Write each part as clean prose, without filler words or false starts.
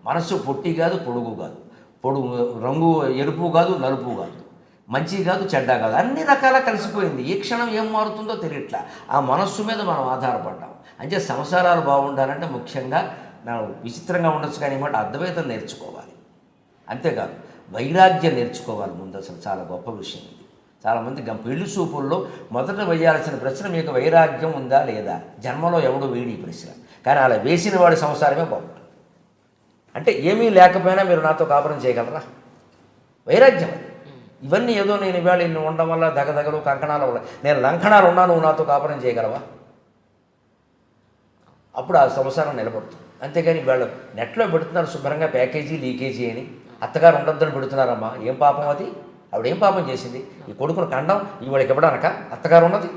మనస్సు పొట్టి కాదు, పొడుగు కాదు, పొడుగు రంగు ఎరుపు కాదు, నలుపు కాదు, మంచి కాదు, చెడ్డ కాదు, అన్ని రకాల కలిసిపోయింది. ఏ క్షణం ఏం మారుతుందో తెలియట్లా. ఆ మనస్సు మీద మనం ఆధారపడ్డాం. అంటే సంసారాలు బాగుండాలంటే ముఖ్యంగా విచిత్రంగా ఉండొచ్చు కానీ మాట అద్వైతం నేర్చుకోవాలి. అంతేకాదు వైరాగ్యం నేర్చుకోవాలి ముందు. అసలు చాలా గొప్ప విషయం ఇది. చాలామంది పెళ్లి చూపుల్లో మొదట వేయాల్సిన ప్రశ్న మీకు వైరాగ్యం ఉందా లేదా. జన్మలో ఎవడు వేడి ప్రశ్న, కానీ అలా వేసిన వాడి సంసారమే బాగుంటుంది. అంటే ఏమీ లేకపోయినా మీరు నాతో కాపురం చేయగలరా? వైరాగ్యం అది. ఇవన్నీ ఏదో నేను ఇవాళ ఇన్ని ఉండడం వల్ల దగదగలు కంకణాల వల్ల నేను లంకణాలు ఉన్నా నువ్వు నాతో కాపురం చేయగలవా? అప్పుడు ఆ సంసారం నిలబడుతుంది. అంతేగాని వాళ్ళు నెట్లో పెడుతున్నారు శుభ్రంగా ప్యాకేజీ లీకేజీ అని. అత్తగారు ఉండొద్దని పెడుతున్నారమ్మా. ఏం పాపం అది? ఆవిడేం పాపం చేసింది? ఈ కొడుకును కండం ఈవిడికి ఇవ్వడానిక అత్తగారు ఉన్నది?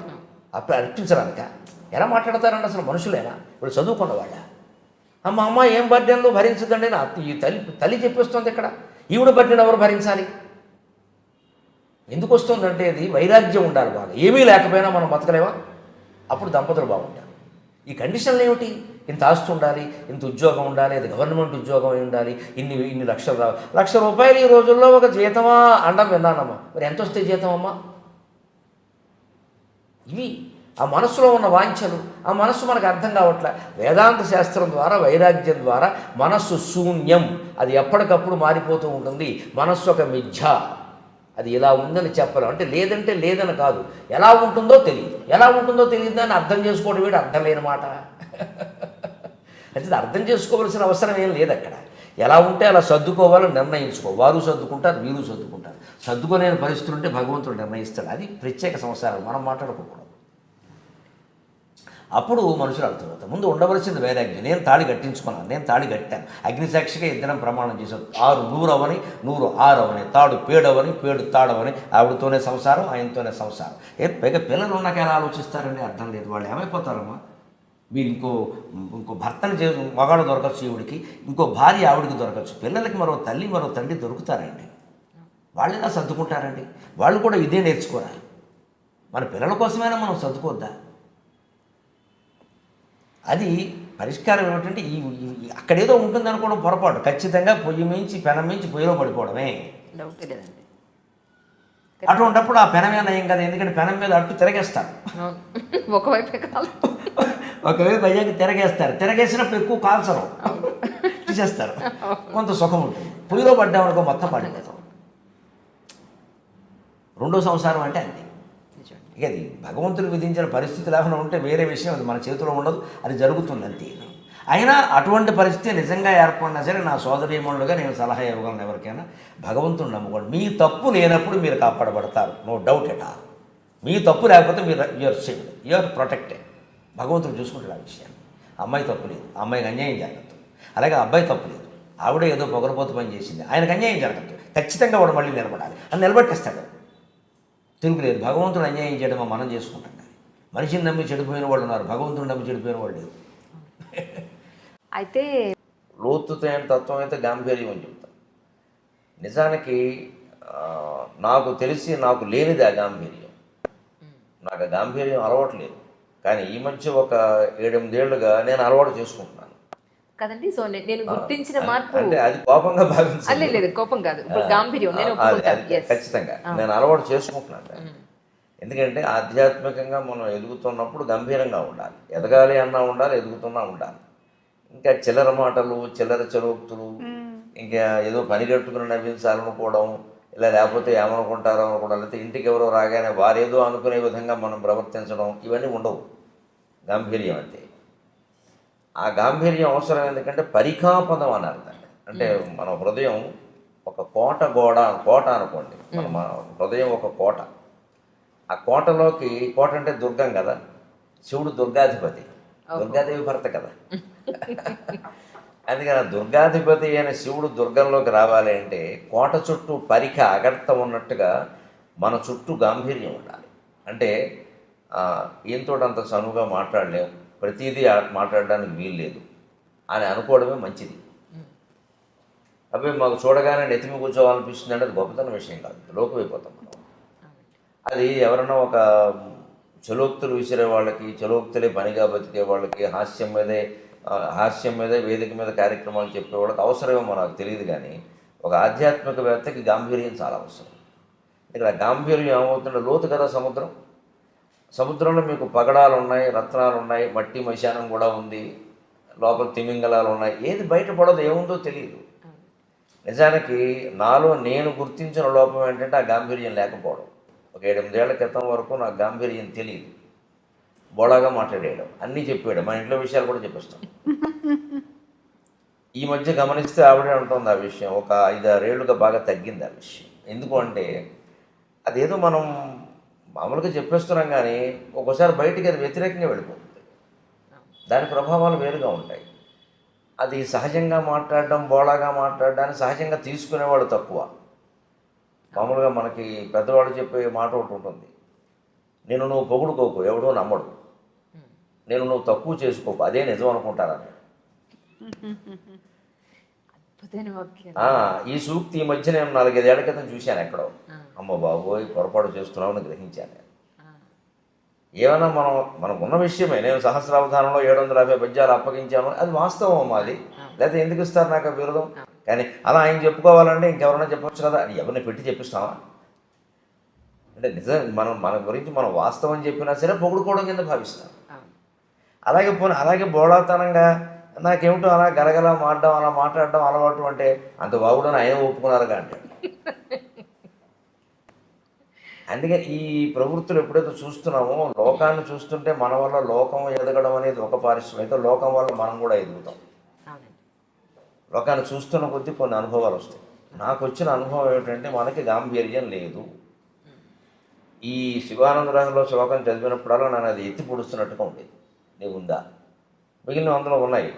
అప్పుడు అర్పించడానిక? ఎలా మాట్లాడతారండి అసలు మనుషులేనా? ఇప్పుడు చదువుకున్నవాళ్ళ అమ్మ ఏం బర్త్డేలో భరించదండి నా ఈ తల్లి చెప్పేస్తుంది. ఇక్కడ ఈవిడ బర్త్డేని ఎవరు భరించాలి? ఎందుకు వస్తుందంటే అది వైరాగ్యం ఉండాలి బాగా. ఏమీ లేకపోయినా మనం బతకలేమా? అప్పుడు దంపతులు బాగుంటారు. ఈ కండిషన్లు ఏమిటి? ఇంత ఆస్తి ఉండాలి, ఇంత ఉద్యోగం ఉండాలి, అది గవర్నమెంట్ ఉద్యోగం అయి ఉండాలి, ఇన్ని లక్షలు రావాలి. ₹1,00,000 ఈ రోజుల్లో ఒక జీతమా అండం విన్నానమ్మా. మరి ఎంత వస్తే జీతం అమ్మా? ఇవి ఆ మనస్సులో ఉన్న వాంఛలు. ఆ మనస్సు మనకు అర్థం కావట్లే. వేదాంత శాస్త్రం ద్వారా వైరాగ్యం ద్వారా మనస్సు శూన్యం, అది ఎప్పటికప్పుడు మారిపోతూ ఉంటుంది. మనస్సు ఒక మిథ్య, అది ఇలా ఉందని చెప్పలేం. అంటే లేదంటే లేదని కాదు, ఎలా ఉంటుందో తెలియదు. ఎలా ఉంటుందో తెలియదు అని అర్థం చేసుకోవడం వీడు అర్థం లేని మాట. అంటే అర్థం చేసుకోవాల్సిన అవసరం ఏం లేదు అక్కడ. ఎలా ఉంటే అలా సర్దుకోవాలని నిర్ణయించుకో. వారు సర్దుకుంటారు, వీరు సర్దుకుంటారు. సర్దుకోలేని పరిస్థితులు ఉంటే భగవంతుడు నిర్ణయిస్తాడు. అది ప్రత్యేక సంసారం, మనం మాట్లాడుకోకూడదు. అప్పుడు మనుషులు అర్థమవుతారు. ముందు ఉండవలసింది వైరాగ్యం. నేను తాళి కట్టించుకున్నాను, నేను తాళి కట్టాను, అగ్నిసాక్షిగా ఇద్దరం ప్రమాణం చేశాను. 6 100 అవని, 100 6 అవని, తాడు పేడవని, పేడు తాడవని. ఆవిడతోనే సంసారం, ఆయనతోనే సంసారం. పైగా పిల్లలు ఉన్నాక ఎలా ఆలోచిస్తారండి? అర్థం లేదు. వాళ్ళు ఏమైపోతారమ్మా? మీరు ఇంకో భర్తని మగాడు దొరకచ్చు ఈవిడికి, ఇంకో భార్య ఆవిడికి దొరకచ్చు. పిల్లలకి మరో తల్లి మరో తండ్రి దొరుకుతారండి. వాళ్ళు ఎలా సర్దుకుంటారండి? వాళ్ళు కూడా ఇదే నేర్చుకోవాలి. మన పిల్లల కోసమైనా మనం సర్దుకోద్దా? అది పరిష్కారం ఏమిటంటే అక్కడేదో ఉంటుంది అనుకోవడం పొరపాటు. ఖచ్చితంగా పొయ్యి మించి పెనం మించి పొయ్యిలో పడిపోవడమే. అటువంటిప్పుడు ఆ పెనమే నయం కదా. ఎందుకంటే పెనం మీద అట్టు తిరగేస్తారు. ఒకవైపు అయ్యాక తిరగేస్తారు. తిరగేసినప్పుడు ఎక్కువ కాల్చరు, తీసేస్తారు. కొంత సుఖం ఉంటుంది. పొయ్యిలో పడ్డామనుకో మొత్తం పడిపోతాం. రెండో సంసారం అంటే అంతే. ఇక అది భగవంతుడు విధించిన పరిస్థితి లేకుండా ఉంటే వేరే విషయం, అది మన చేతిలో ఉండదు, అది జరుగుతుంది అంతే. అయినా అటువంటి పరిస్థితి నిజంగా ఏర్పడినా సరే నా సోదరీమణులుగా నేను సలహా ఇవ్వగలను ఎవరికైనా. భగవంతుడు నమ్ముకోండి. మీ తప్పు లేనప్పుడు మీరు కాపాడబడతారు, నో డౌట్ ఎట్ ఆల్. మీ తప్పు లేకపోతే మీరు యూఆర్ సేఫ్డ్, యూఆర్ ప్రొటెక్టెడ్. భగవంతుడు చూసుకుంటాడు ఆ విషయాన్ని. అమ్మాయి తప్పు లేదు, అమ్మాయికి అన్యాయం జరగదు. అలాగే అబ్బాయి తప్పు లేదు, ఆవిడ ఏదో పొగరపోతు పని చేసింది, ఆయనకు అన్యాయం జరగదు. ఖచ్చితంగా వాడు మళ్ళీ నిలబడాలి, అని నిలబెట్టేస్తాడు. తిరుగులేదు. భగవంతుడు అన్యాయం చేయడం మనం చేసుకుంటాం. కానీ మనిషిని నమ్మి చెడిపోయిన వాళ్ళు ఉన్నారు, భగవంతుడు నమ్మి చెడిపోయిన వాళ్ళు లేదు. అయితే లోతుతైన తత్వం అయితే గాంభీర్యం అని చెప్తాను. నిజానికి నాకు తెలిసి నాకు లేనిది ఆ గాంభీర్యం. నాకు ఆ గాంభీర్యం అలవాట్లేదు. కానీ ఈ మధ్య ఒక 7-8 ఏళ్ళుగా నేను అలవాటు చేసుకుంటున్నాను కదండి. సో నేను గుర్తించిన మార్పు అంటే అది కోపంగా భావించాలి. లేదు, కోపం కాదు, గాంభీర్యం. ఖచ్చితంగా నేను అలవాటు చేసుకుంటున్నాను. ఎందుకంటే ఆధ్యాత్మికంగా మనం ఎదుగుతున్నప్పుడు గంభీరంగా ఉండాలి. ఎదగాలి అన్నా ఉండాలి, ఎదుగుతున్నా ఉండాలి. ఇంకా చిల్లర మాటలు, చిల్లర చరోక్తులు, ఇంకా ఏదో పనిగట్టుకుని నవ్వించాలనుకోవడం, ఇలా లేకపోతే ఏమనుకుంటారో అనుకోవడం, లేకపోతే ఇంటికి ఎవరో రాగానే వారేదో అనుకునే విధంగా మనం ప్రవర్తించడం, ఇవన్నీ ఉండవు. గాంభీర్యం అంటే ఆ గాంభీర్యం అవసరం. ఎందుకంటే పరికాపదం అని అర్థం. అంటే మన హృదయం ఒక కోట అనుకోండి. మన హృదయం ఒక కోట. ఆ కోటలోకి, కోట అంటే దుర్గం కదా, శివుడు దుర్గాధిపతి, దుర్గాదేవి భర్త కదా. అందుకని దుర్గాధిపతి అయిన శివుడు దుర్గంలోకి రావాలి అంటే కోట చుట్టూ పరిక అగర్త ఉన్నట్టుగా మన చుట్టూ గాంభీర్యం ఉండాలి. అంటే ఈయనతో అంత చనువుగా మాట్లాడలేము, ప్రతిదీ మాట్లాడడానికి వీలు లేదు అని అనుకోవడమే మంచిది. అవి మాకు చూడగానే నెత్తిమి కూర్చోవాలనిపిస్తుంది అంటే అది గొప్పతన విషయం కాదు, లోకమైపోతాం మనం. అది ఎవరైనా ఒక చలోక్తులు విసిరే వాళ్ళకి, చలోక్తులే పనిగా బతికే వాళ్ళకి, హాస్యం మీదే హాస్యం మీద వేదిక మీద కార్యక్రమాలు చెప్పేవాళ్ళకి అవసరమేమో నాకు తెలియదు, కానీ ఒక ఆధ్యాత్మికవేత్తకి గాంభీర్యం చాలా అవసరం. ఇక్కడ గాంభీర్యం ఏమవుతుంటే లోతు కదా సముద్రం. సముద్రంలో మీకు పగడాలు ఉన్నాయి, రత్నాలు ఉన్నాయి, మట్టి మశానం కూడా ఉంది, లోపల తిమింగలాలు ఉన్నాయి. ఏది బయటపడదు, ఏముందో తెలియదు. నిజానికి నాలో నేను గుర్తించిన లోపం ఏంటంటే ఆ గాంభీర్యం లేకపోవడం. ఒక 7-8 ఏళ్ల క్రితం వరకు నాకు గాంభీర్యం తెలియదు. బోళాగా మాట్లాడేయడం, అన్నీ చెప్పాడు, మన ఇంట్లో విషయాలు కూడా చెప్పేస్తాం. ఈ మధ్య గమనిస్తే ఆవిడే ఉంటుంది ఆ విషయం. ఒక 5-6 ఏళ్ళుగా బాగా తగ్గింది ఆ విషయం. ఎందుకు అంటే అదేదో మనం మామూలుగా చెప్పేస్తున్నాం, కానీ ఒక్కోసారి బయటికి అది వ్యతిరేకంగా వెళ్ళిపోతుంది. దాని ప్రభావాలు వేరుగా ఉంటాయి. అది సహజంగా మాట్లాడడం, బోళాగా మాట్లాడడాన్ని సహజంగా తీసుకునేవాడు తక్కువ. మామూలుగా మనకి పెద్దవాళ్ళు చెప్పే మాట ఒకటి ఉంటుంది, నేను నువ్వు పొగుడుకోకు, ఎవడో నమ్మడు, నేను నువ్వు తక్కువ చేసుకోకు, అదే నిజం అనుకుంటారని. ఈ సూక్తి ఈ మధ్య నేను 4-5 ఏళ్ల క్రితం చూశాను ఎక్కడో. అమ్మ బాబోయ్, పొరపాటు చేస్తున్నామని గ్రహించాను నేను. ఏమైనా మనకున్న విషయమే. నేను సహస్రావధానంలో 750 పద్యాలు అప్పగించాను, అది వాస్తవం మాది, లేకపోతే ఎందుకు ఇస్తారు నాకు ఆ బిరుదం? కానీ అలా ఆయన చెప్పుకోవాలంటే ఇంకెవరైనా చెప్పొచ్చు కదా, అని ఎవరిని పెట్టి చెప్పిస్తామా? అంటే నిజం మన గురించి మనం వాస్తవం చెప్పినా సరే పొగుడుకోవడం కింద భావిస్తాం. అలాగే బోళాతనంగా నాకేమిటో అలా గలగలా మాడడం, అలా మాట్లాడడం అలవాటు అంటే అంత బాగుడని ఆయన ఒప్పుకున్నారుగా అంటే. అందుకే ఈ ప్రవృత్తులు ఎప్పుడైతే చూస్తున్నామో, లోకాన్ని చూస్తుంటే మన వల్ల లోకం ఎదగడం అనేది ఒక పారిశ్రమ, అయితే లోకం వల్ల మనం కూడా ఎదుగుతాం. లోకాన్ని చూస్తున్న కొద్దీ కొన్ని అనుభవాలు వస్తాయి. నాకు వచ్చిన అనుభవం ఏమిటంటే మనకి గాంభీర్యం లేదు. ఈ శివానందరాజులో శ్లోకం చదివినప్పుడల్లా నన్ను అది ఎత్తి పొడుస్తున్నట్టుగా ఉండేది. నీకు ఉందా? మిగిలిన అందులో ఉన్నాయి,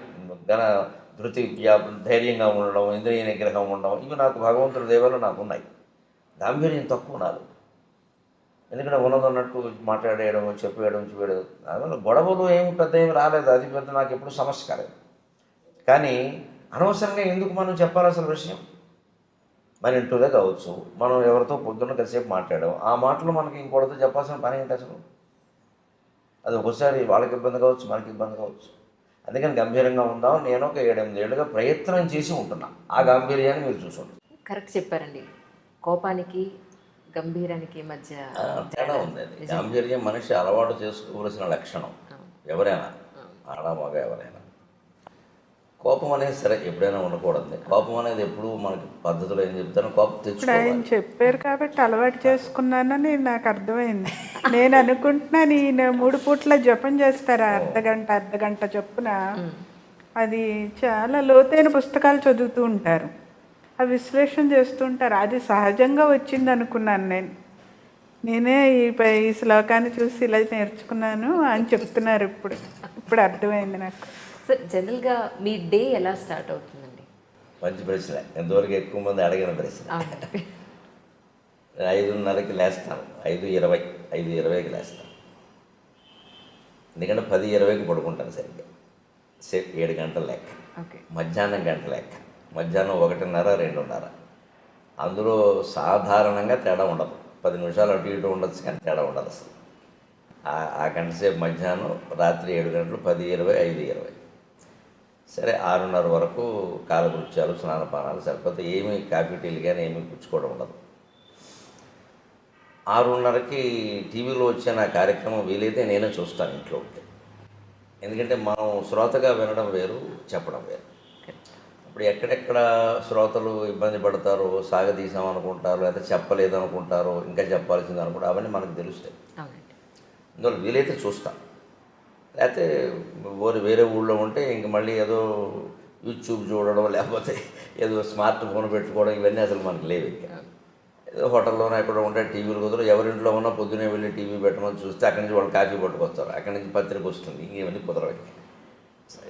ధృతి, ధైర్యంగా ఉండడం, ఇంద్రియ నిగ్రహం ఉండడం, ఇవి నాకు భగవంతుడి దేవలో నాకు ఉన్నాయి. గాంభీర్యం తక్కువ నాది. ఎందుకంటే ఉన్నదన్నట్టు మాట్లాడేయడం, చెప్పేయడం, అందువల్ల గొడవలు ఏమి పెద్ద ఏమి రాలేదు, అది పెద్ద నాకు ఎప్పుడు సమస్య కాలేదు. కానీ అనవసరంగా ఎందుకు మనం చెప్పాలి అసలు విషయం? మన ఇంట్లోదే కావచ్చు, మనం ఎవరితో పొద్దున్న కాసేపు మాట్లాడాం, ఆ మాటలు మనకి ఇంకోటితో చెప్పాల్సిన పని ఏంటి అసలు? అది ఒకసారి వాళ్ళకి ఇబ్బంది కావచ్చు, మనకి ఇబ్బంది కావచ్చు. అందుకని గంభీరంగా ఉందాం. నేను ఒక 7-8 ఏళ్ళుగా ప్రయత్నం చేసి ఉంటున్నా. ఆ గాంభీర్యాన్ని మీరు చూసుకోండి. కరెక్ట్ చెప్పారండి. కోపానికి గంభీరానికి మధ్య తేడా ఉంది. అది గాంభీర్యం మనిషి అలవాటు చేసుకోవలసిన లక్షణం. ఎవరైనా, ఆడ మగ ఎవరైనా. కోపం అనేది సరే ఎప్పుడైనా ఉండకూడదు. కోపం అనేది ఎప్పుడు మనకి పద్ధతిలో ఏం చెప్తానో కోపం తెచ్చుకోవాలి. ఆయన చెప్పారు కాబట్టి అలవాటు చేసుకున్నానని నాకు అర్థమైంది. నేను అనుకుంటున్నాను ఈయన 3 పూట్ల జపం చేస్తారు, అర్ధగంట చొప్పున. అది చాలా లోతైన పుస్తకాలు చదువుతూ ఉంటారు, ఆ విశ్లేషణ చేస్తుంటారు. అది సహజంగా వచ్చింది అనుకున్నాను నేనే ఈ శ్లోకాన్ని చూసి ఇలా నేర్చుకున్నాను అని చెప్తున్నారు. ఇప్పుడు అర్థమైంది నాకు. సార్, జనరల్గా మీ డే ఎలా స్టార్ట్ అవుతుందండి? మంచి ప్రశ్న, ఎంతవరకు ఎక్కువ మంది అడిగిన ప్రశ్న. 5:30కి లేస్తాను, 5:20కి లేస్తాను. ఎందుకంటే 10:20కి పడుకుంటాను సరిగ్గా. 7 గంటల లెక్క. మధ్యాహ్నం గంట లెక్క. మధ్యాహ్నం 1:30, 2:30. అందులో సాధారణంగా తేడా ఉండదు. 10 నిమిషాలు అటు ఇటు ఉండొచ్చు, కానీ తేడా ఉండదు అసలు. ఆ గంట సేపు మధ్యాహ్నం, రాత్రి 7 గంటలు, 10:20, 5:20. సరే 6:30 వరకు కాలకృత్యాలు, స్నానపానాలు సరిపోతే ఏమీ కాఫీ టీలు కానీ ఏమీ పుచ్చుకోవడం ఉండదు. 6:30కి టీవీలో వచ్చే నా కార్యక్రమం వీలైతే నేనే చూస్తాను ఇంట్లో ఉంటే. ఎందుకంటే మనం శ్రోతగా వినడం వేరు, చెప్పడం వేరు. ఇప్పుడు ఎక్కడెక్కడ శ్రోతలు ఇబ్బంది పడతారో, సాగదీసామనుకుంటారు, లేకపోతే చెప్పలేదు అనుకుంటారో, ఇంకా చెప్పాల్సింది అనుకుంటారు, అవన్నీ మనకు తెలుస్తాయి. అందువల్ల వీలైతే చూస్తాం. లేకపోతే వేరే ఊళ్ళో ఉంటే ఇంక మళ్ళీ ఏదో యూట్యూబ్ చూడడం, లేకపోతే ఏదో స్మార్ట్ ఫోన్ పెట్టుకోవడం, ఇవన్నీ అసలు మనకు లేవు. ఇంకా ఏదో హోటల్లోనే ఎక్కడ ఉంటే టీవీలు కుదరదు. ఎవరింట్లో ఉన్నా పొద్దునే వెళ్ళి టీవీ పెట్టమని చూస్తే అక్కడి నుంచి వాళ్ళు కాఫీ పట్టుకొస్తారు, అక్కడి నుంచి పత్రిక వస్తుంది, ఇంకేమన్నీ కుదరవు.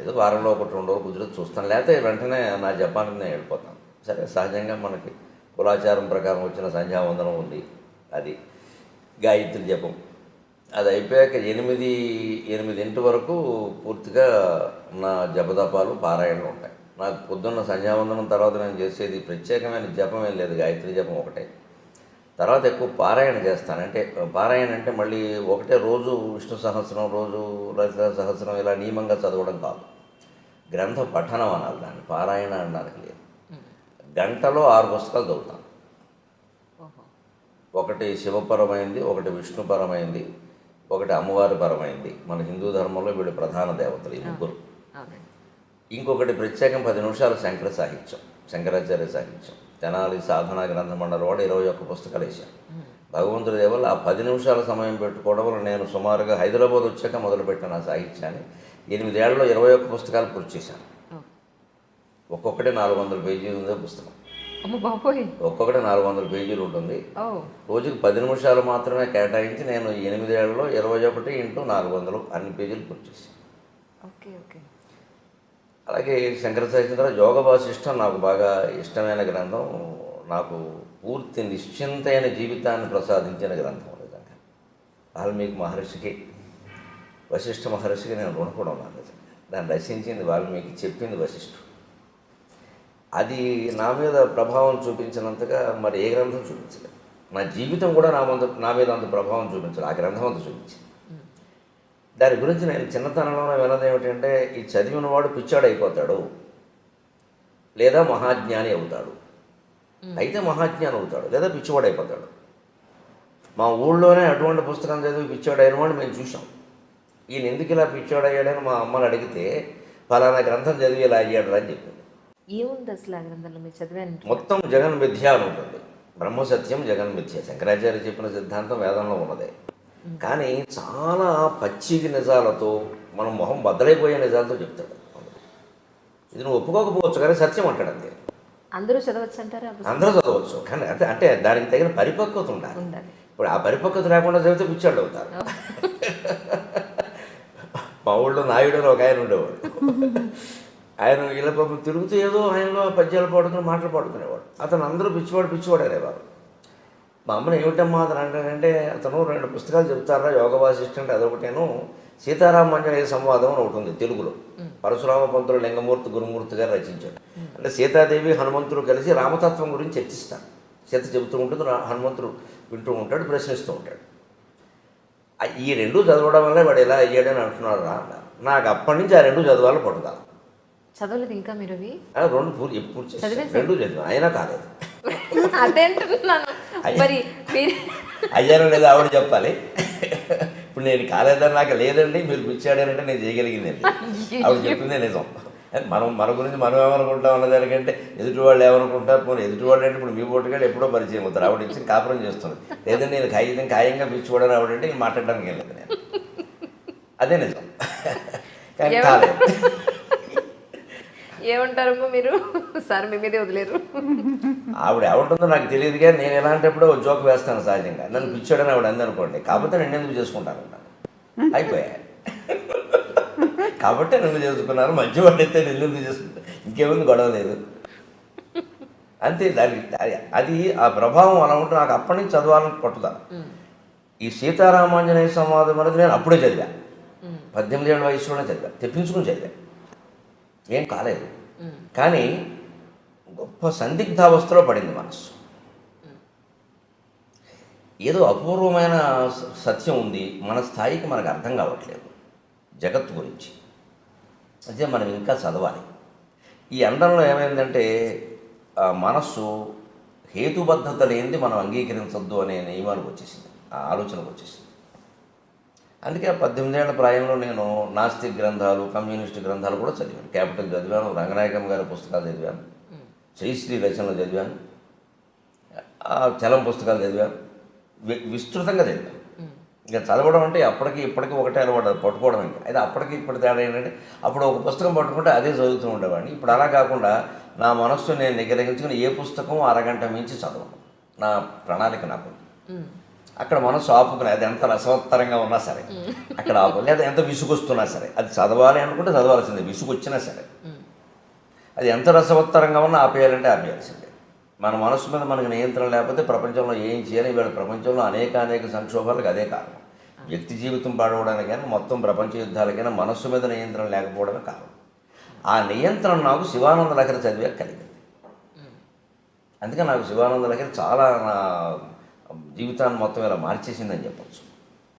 ఏదో వారంలో 1-2 రోజులు కుదిరితే చూస్తాను, లేకపోతే వెంటనే నా జపానికి నేను వెళ్ళిపోతాను. సరే, సహజంగా మనకి కులాచారం ప్రకారం వచ్చిన సంధ్యావందనం ఉంది, అది గాయత్రి జపం. అది అయిపోయాక 8 వరకు పూర్తిగా నా జపదపాలు, పారాయణలు ఉంటాయి. నాకు పొద్దున్న సంధ్యావందనం తర్వాత నేను చేసేది ప్రత్యేకమైన జపం ఏం లేదు, గాయత్రి జపం ఒకటే. తర్వాత ఎక్కువ పారాయణ చేస్తాను. అంటే పారాయణ అంటే మళ్ళీ ఒకటే రోజు విష్ణు సహస్రం, రోజు లలిత సహస్రం ఇలా నియమంగా చదవడం కాదు. గ్రంథ పఠనం అనాలి, దాన్ని పారాయణ అనడానికి లేదు. గంటలో 6 పుస్తకాలు చదువుతాను. ఓహో. ఒకటి శివపరమైంది, ఒకటి విష్ణుపరమైంది, ఒకటి అమ్మవారి పరమైంది. మన హిందూ ధర్మంలో వీళ్ళు ప్రధాన దేవతలు ఈ ముగ్గురు. అవునండి. ఇంకొకటి ప్రత్యేకం 10 నిమిషాలు శంకర సాహిత్యం, శంకరాచార్య సాహిత్యం. తెనాలి సాధనా గ్రంథ మండలి వాడు 21 పుస్తకాలు వేశాను. భగవంతుడి దేవల్ల ఆ 10 నిమిషాల సమయం పెట్టుకోవడం వల్ల నేను సుమారుగా హైదరాబాద్ వచ్చాక మొదలుపెట్టిన ఆ సాహిత్యాన్ని 8 ఏళ్లలో 21 పుస్తకాలు పూర్తి చేశాను. ఒక్కొక్కటి 400 పేజీలు ఉందే పుస్తకం. అమ్మ బాబోయ్. ఒక్కొక్కటి 400 పేజీలు ఉంటుంది. ఓ. రోజుకి 10 నిమిషాలు మాత్రమే కేటాయించి నేను 8 ఏళ్లలో 21 × 400 అన్ని పేజీలు పూర్తి చేశాను. Okay okay. అలాగే శంకర సాహిత్యం యోగ వాసిష్టం నాకు బాగా ఇష్టమైన గ్రంథం. నాకు పూర్తి నిశ్చింతైన జీవితాన్ని ప్రసాదించిన గ్రంథం నిజంగా. వాల్మీకి మహర్షికి, వశిష్ఠ మహర్షికి నేను రుణపడి ఉన్నాను నిజంగా. దాన్ని రచించింది వాల్మీకి, చెప్పింది వశిష్ఠుడు. అది నా మీద ప్రభావం చూపించినంతగా మరి ఏ గ్రంథం చూపించలేదు. నా జీవితం కూడా నా మీద అంత ప్రభావం చూపించలేదు, ఆ గ్రంథం అంత చూపించింది. దాని గురించి నేను చిన్నతనంలో విన్నది ఏమిటంటే, ఈ చదివిన వాడు పిచ్చాడు అయిపోతాడు, లేదా మహాజ్ఞాని అవుతాడు. అయితే మహాజ్ఞాని అవుతాడు, లేదా పిచ్చివాడు అయిపోతాడు. మా ఊళ్ళోనే అటువంటి పుస్తకం చదివి పిచ్చాడు అయిన వాడు మేము చూసాం. ఈయన ఎందుకు ఇలా పిచ్చాడు అయ్యాడని మా అమ్మని అడిగితే, ఫలానా గ్రంథం చదివి ఇలా అయ్యాడు అని చెప్పింది. ఏముంది అసలు ఆ గ్రంథంలో మీరు చదివాను? మొత్తం జగన్ మిథ్య అని ఉంటుంది. బ్రహ్మసత్యం జగన్ మిథ్య, శంకరాచార్య చెప్పిన సిద్ధాంతం వేదంలో ఉన్నదే. కానీ చాలా పచ్చికి నిజాలతో, మనం మొహం బద్దలైపోయే నిజాలతో చెప్తాడు. ఇది నువ్వు ఒప్పుకోకపోవచ్చు కానీ సత్యం అంటాడు అంతే. అందరూ చదవచ్చు అంటారా? అందరూ చదవచ్చు, కానీ అంటే దానికి తగిన పరిపక్వత ఉండాలి. ఇప్పుడు ఆ పరిపక్వత లేకుండా చదివితే పిచ్చాడు అవుతారు. మా ఊళ్ళో నాయుడు అని ఒక ఆయన ఉండేవాడు. ఆయన ఇలా పాపం తిరుగుతూ ఏదో ఆయనలో పద్యాలు పాడుకుని మాటలు పాడుకునేవాడు. అతను అందరూ పిచ్చివాడు అనేవారు. మా అమ్మని ఏమిటమ్మా అతను అంటాడంటే, అతను 2 పుస్తకాలు చెబుతారా, యోగ వాసిష్ఠ అంటే అదొకటేను, సీతారామాంజనేయ సంవాదం అని ఒకటి ఉంది తెలుగులో. పరశురామ పంతులు లింగమూర్తి గురుమూర్తి గారు రచించాడు. అంటే సీతాదేవి హనుమంతుడు కలిసి రామతత్వం గురించి చర్చిస్తారు. సీత చెబుతూ ఉంటుంది, హనుమంతుడు వింటూ ఉంటాడు, ప్రశ్నిస్తూ ఉంటాడు. ఈ 2 చదవడం వల్ల వాడు ఎలా అయ్యాడని అంటున్నాడు రా అన్నారు. నాకు అప్పటి నుంచి ఆ 2 చదవాలని పట్టుదల. చదవలేదు ఇంకా మీరు అవి? 2 పూర్తి చేశాను, 2 చదివాను, అయినా కాలేదు. అదేంటున్నాను మరి. అయ్యారో లేదా ఆవిడ చెప్పాలి. ఇప్పుడు నేను కాలేదని నాకు లేదండి, మీరు పిచ్చాడనంటే నేను చేయగలిగిందండి. ఆవిడ చెప్పిందే నిజం. మన గురించి మనం ఏమనుకుంటాం అన్నదానికంటే ఎదుటి వాళ్ళు ఏమనుకుంటారు. పోనీ ఎదుటి వాళ్ళు అంటే ఇప్పుడు మీ పోటుగాడు ఎప్పుడో పరిచయం అవుతారు. ఆవిడ ఇచ్చి కాపురం చేస్తుంది. లేదంటే నేను ఖాయంగా పిచ్చిపోవడానికి ఆవిడంటే ఇంక మాట్లాడడానికి వెళ్ళలేదు నేను. అదే నిజం. కానీ కాలేదు. ఏమంటారమ్మా మీరు? సార్ మీ మీదే వదిలేరు. ఆవిడ ఏమంటుందో నాకు తెలియదు, కానీ నేను ఎలాంటప్పుడు జోక్ వేస్తాను సహజంగా. నన్ను పిచ్చాడని ఆవిడ అందనుకోండి, కాకపోతే నేను ఎందుకు చేసుకుంటాను అయిపోయా. కాబట్టి నన్ను చేసుకున్నాను, మంచివాడు అయితే నేను ఎందుకు చేసుకుంటాను, ఇంకేముంది, గొడవ లేదు అంతే. అది ఆ ప్రభావం అలా ఉంటే నాకు అప్పటి నుంచి చదవాలని పట్టుదల. ఈ సీతారామాంజనేయ సంవాదం అనేది నేను అప్పుడే చదివా, 18 ఏళ్ళ వయసులోనే చదివా, తెప్పించుకుని చదివా, ఏం కాలేదు. కానీ గొప్ప సందిగ్ధావస్థలో పడింది మనసు. ఏదో అపూర్వమైన సత్యం ఉంది, మన స్థాయికి మనకు అర్థం కావట్లేదు జగత్తు గురించి. అదే మనం ఇంకా చదవాలి. ఈ అండంలో ఏమైందంటే, మనస్సు హేతుబద్ధత లేనిది మనం అంగీకరించద్దు అనే నియమానికి వచ్చేసింది, ఆ ఆలోచనకు వచ్చేసింది. అందుకే 18 ఏళ్ల ప్రాయంలో నేను నాస్తిక్ గ్రంథాలు, కమ్యూనిస్ట్ గ్రంథాలు కూడా చదివాను. క్యాపిటల్ చదివాను, రంగనాయకం గారి పుస్తకాలు చదివాను, శ్రీశ్రీ రచనలు చదివాను, చలం పుస్తకాలు చదివాను, విస్తృతంగా చదివాను. ఇంకా చదవడం అంటే అప్పటికి ఇప్పటికీ ఒకటే అలవాటు, పట్టుకోవడం. ఇంకా అయితే అప్పటికి ఇప్పుడు తేడా ఏంటంటే, అప్పుడు ఒక పుస్తకం పట్టుకుంటే అదే చదువుతూ ఉండేవాడిని. ఇప్పుడు అలా కాకుండా నా మనస్సు నేను నిగ్రహించుకుని ఏ పుస్తకం అరగంట మించి చదవను, నా ప్రణాళిక నాకు. అక్కడ మనసు ఆపుకుని, అది ఎంత రసవత్తరంగా ఉన్నా సరే అక్కడ ఆపు, లేదా ఎంత విసుగొస్తున్నా సరే అది చదవాలి అనుకుంటే చదవాల్సిందే, విసుగు వచ్చినా సరే. అది ఎంత రసవత్తరంగా ఉన్నా ఆపేయాలంటే ఆపేయాల్సిందే. మన మనసు మీద మనకు నియంత్రణ లేకపోతే ప్రపంచంలో ఏం చేయాలి? వీళ్ళ ప్రపంచంలో అనేక సంక్షోభాలకు అదే కారణం. వ్యక్తి జీవితం పాడవడానికైనా, మొత్తం ప్రపంచ యుద్ధాలకైనా మనస్సు మీద నియంత్రణ లేకపోవడమే కారణం. ఆ నియంత్రణ నాకు శివానంద లహరి చదివే కలిగింది. అందుకే నాకు శివానంద లహరి చాలా నా జీవితాన్ని మొత్తం ఇలా మార్చేసిందని చెప్పచ్చు.